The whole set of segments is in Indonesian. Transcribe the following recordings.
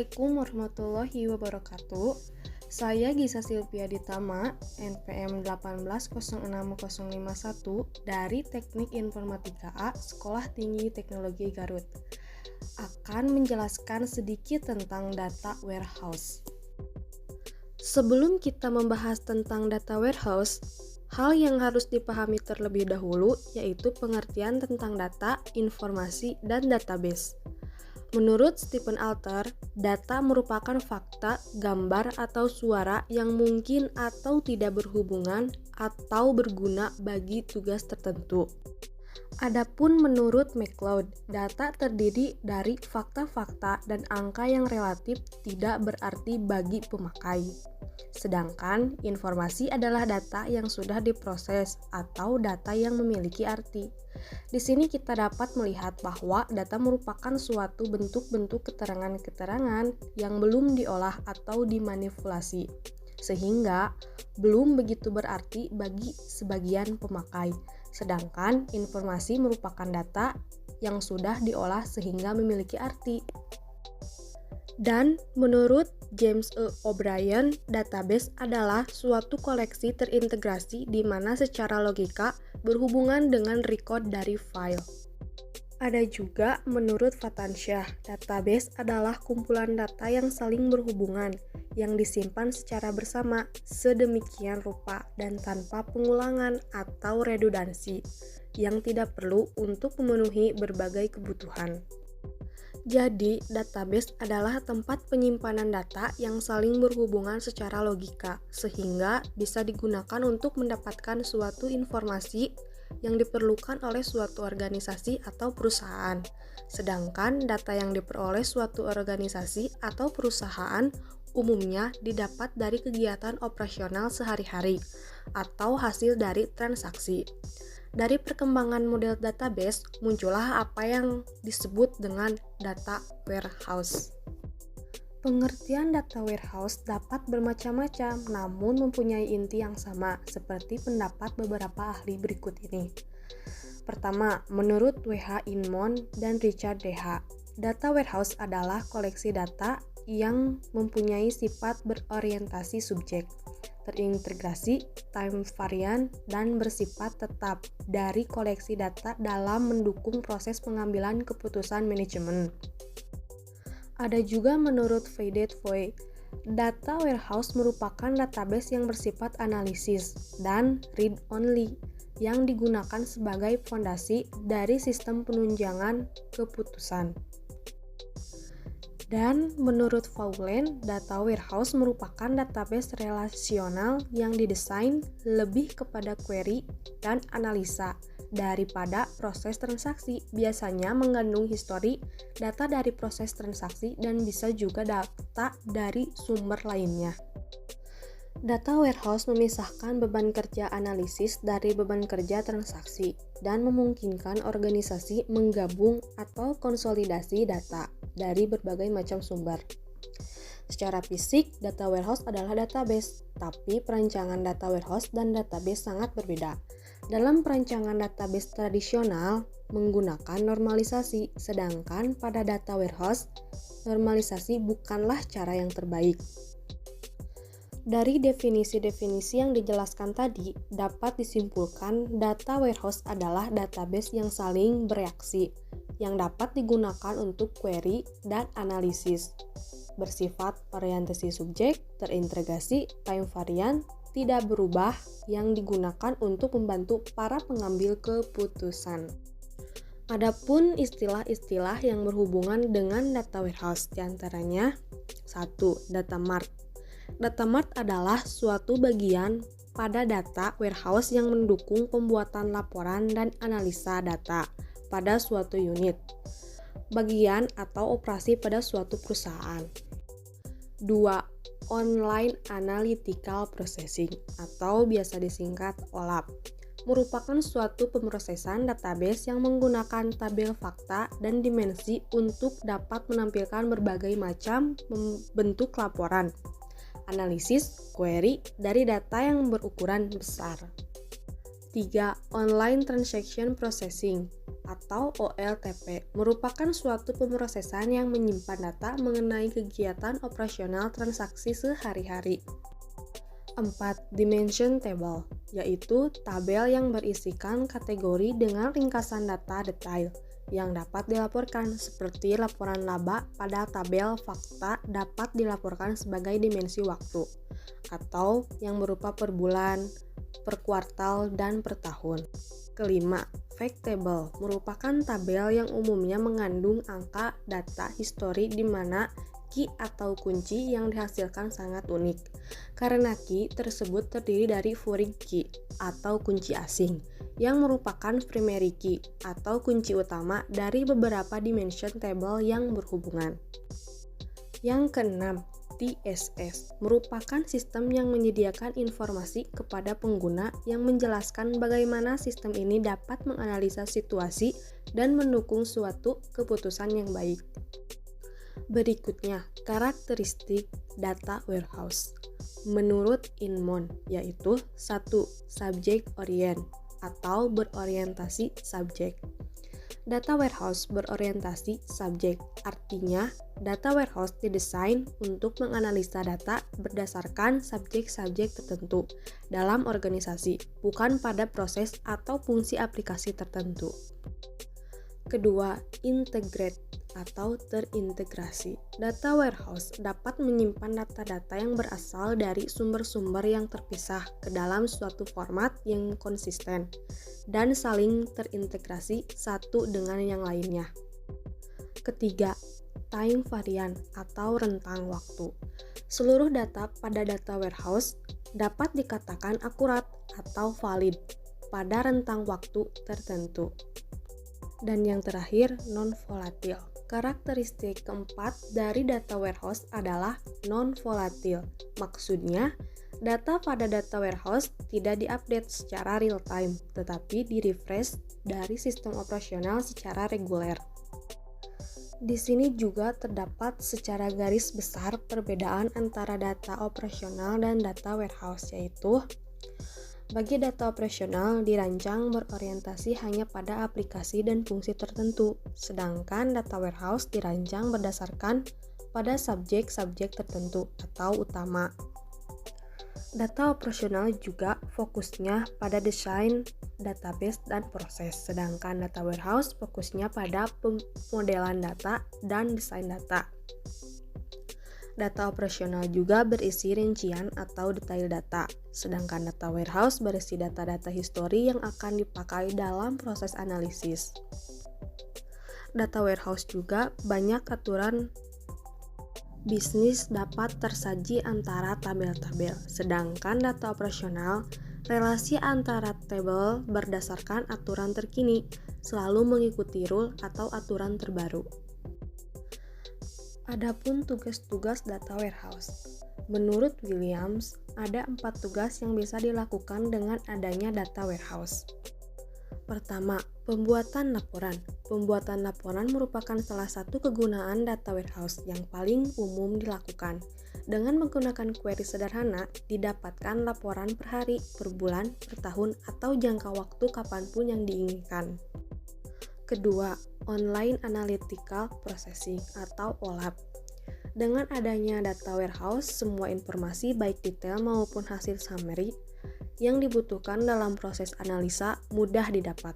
Assalamualaikum warahmatullahi wabarakatuh. Saya Gisa Silvia Ditama, NPM 1806051 dari Teknik Informatika A, Sekolah Tinggi Teknologi Garut. Akan menjelaskan sedikit tentang data warehouse. Sebelum kita membahas tentang data warehouse, hal yang harus dipahami terlebih dahulu yaitu pengertian tentang data, informasi, dan database. Menurut Stephen Alter, data merupakan fakta, gambar, atau suara yang mungkin atau tidak berhubungan atau berguna bagi tugas tertentu. Adapun menurut McLeod, data terdiri dari fakta-fakta dan angka yang relatif tidak berarti bagi pemakai. Sedangkan informasi adalah data yang sudah diproses atau data yang memiliki arti. Di sini kita dapat melihat bahwa data merupakan suatu bentuk-bentuk keterangan-keterangan yang belum diolah atau dimanipulasi, sehingga belum begitu berarti bagi sebagian pemakai. Sedangkan informasi merupakan data yang sudah diolah sehingga memiliki arti. Dan menurut James E. O'Brien, database adalah suatu koleksi terintegrasi di mana secara logika berhubungan dengan record dari file. Ada juga menurut Fatansyah, database adalah kumpulan data yang saling berhubungan, yang disimpan secara bersama, sedemikian rupa dan tanpa pengulangan atau redundansi, yang tidak perlu untuk memenuhi berbagai kebutuhan. Jadi, database adalah tempat penyimpanan data yang saling berhubungan secara logika, sehingga bisa digunakan untuk mendapatkan suatu informasi yang diperlukan oleh suatu organisasi atau perusahaan. Sedangkan data yang diperoleh suatu organisasi atau perusahaan umumnya didapat dari kegiatan operasional sehari-hari atau hasil dari transaksi. Dari perkembangan model database, muncullah apa yang disebut dengan data warehouse. Pengertian data warehouse dapat bermacam-macam, namun mempunyai inti yang sama, seperti pendapat beberapa ahli berikut ini. Pertama, menurut W.H. Inmon dan Richard D.H., data warehouse adalah koleksi data yang mempunyai sifat berorientasi subjek, terintegrasi, time varian, dan bersifat tetap dari koleksi data dalam mendukung proses pengambilan keputusan manajemen. Ada juga menurut Faded Foy, data warehouse merupakan database yang bersifat analisis dan read-only yang digunakan sebagai fondasi dari sistem penunjangan keputusan. Dan menurut Faulen, data warehouse merupakan database relasional yang didesain lebih kepada query dan analisa daripada proses transaksi. Biasanya mengandung histori, data dari proses transaksi, dan bisa juga data dari sumber lainnya. Data warehouse memisahkan beban kerja analisis dari beban kerja transaksi dan memungkinkan organisasi menggabung atau konsolidasi data dari berbagai macam sumber. Secara fisik, data warehouse adalah database, tapi perancangan data warehouse dan database sangat berbeda. Dalam perancangan database tradisional menggunakan normalisasi, sedangkan pada data warehouse, normalisasi bukanlah cara yang terbaik. Dari definisi-definisi yang dijelaskan tadi, dapat disimpulkan data warehouse adalah database yang saling bereaksi, yang dapat digunakan untuk query dan analisis. Bersifat orientasi subjek, terintegrasi, time varian, tidak berubah, yang digunakan untuk membantu para pengambil keputusan. Adapun istilah-istilah yang berhubungan dengan data warehouse, diantaranya 1. Data mart. Data mart adalah suatu bagian pada data warehouse yang mendukung pembuatan laporan dan analisa data pada suatu unit, bagian atau operasi pada suatu perusahaan. 2. Online Analytical Processing atau biasa disingkat OLAP merupakan suatu pemrosesan database yang menggunakan tabel fakta dan dimensi untuk dapat menampilkan berbagai macam bentuk laporan, analisis, query dari data yang berukuran besar. 3. Online Transaction Processing atau OLTP merupakan suatu pemrosesan yang menyimpan data mengenai kegiatan operasional transaksi sehari-hari. 4. Dimension Table, yaitu tabel yang berisikan kategori dengan ringkasan data detail yang dapat dilaporkan, seperti laporan laba pada tabel fakta dapat dilaporkan sebagai dimensi waktu, atau yang berupa per bulan, per kuartal, dan per tahun. Kelima, Fact Table merupakan tabel yang umumnya mengandung angka data histori di mana key atau kunci yang dihasilkan sangat unik, karena key tersebut terdiri dari foreign key atau kunci asing, yang merupakan primary key atau kunci utama dari beberapa dimension table yang berhubungan. Yang keenam, TSS merupakan sistem yang menyediakan informasi kepada pengguna yang menjelaskan bagaimana sistem ini dapat menganalisa situasi dan mendukung suatu keputusan yang baik. Berikutnya, karakteristik data warehouse. Menurut Inmon, yaitu 1. Subject orient atau berorientasi subjek. Data warehouse berorientasi subjek, artinya data warehouse didesain untuk menganalisa data berdasarkan subjek-subjek tertentu dalam organisasi, bukan pada proses atau fungsi aplikasi tertentu. Kedua, integrate atau terintegrasi. Data warehouse dapat menyimpan data-data yang berasal dari sumber-sumber yang terpisah ke dalam suatu format yang konsisten dan saling terintegrasi satu dengan yang lainnya. Ketiga, time variant atau rentang waktu. Seluruh data pada data warehouse dapat dikatakan akurat atau valid pada rentang waktu tertentu. Dan yang terakhir, non-volatil. Karakteristik keempat dari data warehouse adalah non-volatil. Maksudnya, data pada data warehouse tidak diupdate secara real-time, tetapi di-refresh dari sistem operasional secara reguler. Di sini juga terdapat secara garis besar perbedaan antara data operasional dan data warehouse, yaitu bagi data operasional dirancang berorientasi hanya pada aplikasi dan fungsi tertentu, sedangkan data warehouse dirancang berdasarkan pada subjek-subjek tertentu atau utama. Data operasional juga fokusnya pada desain database dan proses, sedangkan data warehouse fokusnya pada pemodelan data dan desain data. Data operasional juga berisi rincian atau detail data, sedangkan data warehouse berisi data-data histori yang akan dipakai dalam proses analisis. Data warehouse juga banyak aturan bisnis dapat tersaji antara tabel-tabel, sedangkan data operasional relasi antara tabel berdasarkan aturan terkini, selalu mengikuti rule atau aturan terbaru. Adapun tugas-tugas data warehouse. Menurut Williams, ada 4 tugas yang bisa dilakukan dengan adanya data warehouse. Pertama, pembuatan laporan. Pembuatan laporan merupakan salah satu kegunaan data warehouse yang paling umum dilakukan. Dengan menggunakan query sederhana, didapatkan laporan per hari, per bulan, per tahun, atau jangka waktu kapanpun yang diinginkan. Kedua, Online Analytical Processing atau OLAP. Dengan adanya data warehouse, semua informasi baik detail maupun hasil summary yang dibutuhkan dalam proses analisa mudah didapat.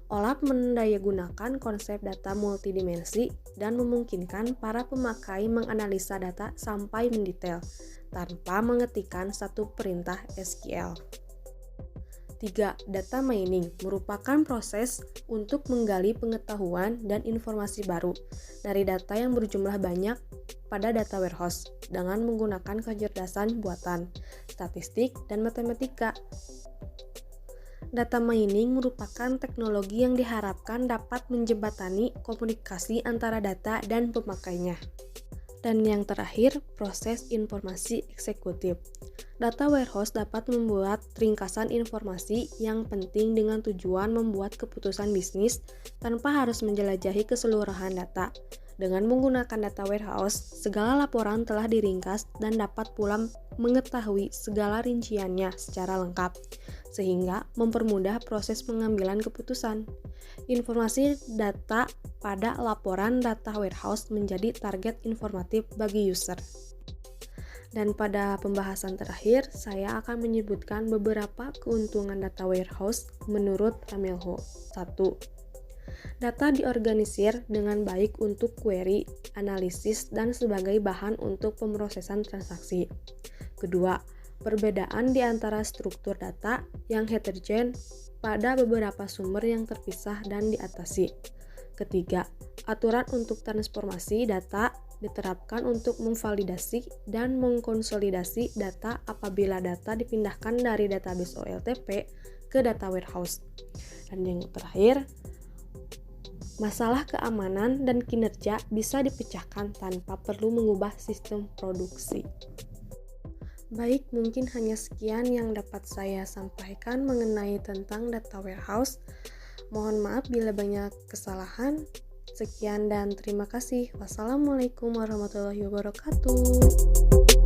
OLAP mendayagunakan konsep data multidimensi dan memungkinkan para pemakai menganalisa data sampai mendetail tanpa mengetikkan satu perintah SQL. 3. Data mining merupakan proses untuk menggali pengetahuan dan informasi baru dari data yang berjumlah banyak pada data warehouse dengan menggunakan kecerdasan buatan, statistik, dan matematika. Data mining merupakan teknologi yang diharapkan dapat menjembatani komunikasi antara data dan pemakainya. Dan yang terakhir, proses informasi eksekutif. Data warehouse dapat membuat ringkasan informasi yang penting dengan tujuan membuat keputusan bisnis tanpa harus menjelajahi keseluruhan data. Dengan menggunakan data warehouse, segala laporan telah diringkas dan dapat pula mengetahui segala rinciannya secara lengkap, sehingga mempermudah proses pengambilan keputusan. Informasi data pada laporan data warehouse menjadi target informatif bagi user. Dan pada pembahasan terakhir, saya akan menyebutkan beberapa keuntungan data warehouse menurut Ramilho. 1. Data diorganisir dengan baik untuk query, analisis, dan sebagai bahan untuk pemrosesan transaksi. Kedua, perbedaan di antara struktur data yang heterogen pada beberapa sumber yang terpisah dan diatasi. Ketiga, aturan untuk transformasi data diterapkan untuk memvalidasi dan mengkonsolidasi data apabila data dipindahkan dari database OLTP ke data warehouse. Dan yang terakhir, masalah keamanan dan kinerja bisa dipecahkan tanpa perlu mengubah sistem produksi. Baik, mungkin hanya sekian yang dapat saya sampaikan mengenai tentang data warehouse. Mohon maaf bila banyak kesalahan. Sekian dan terima kasih. Wassalamualaikum warahmatullahi wabarakatuh.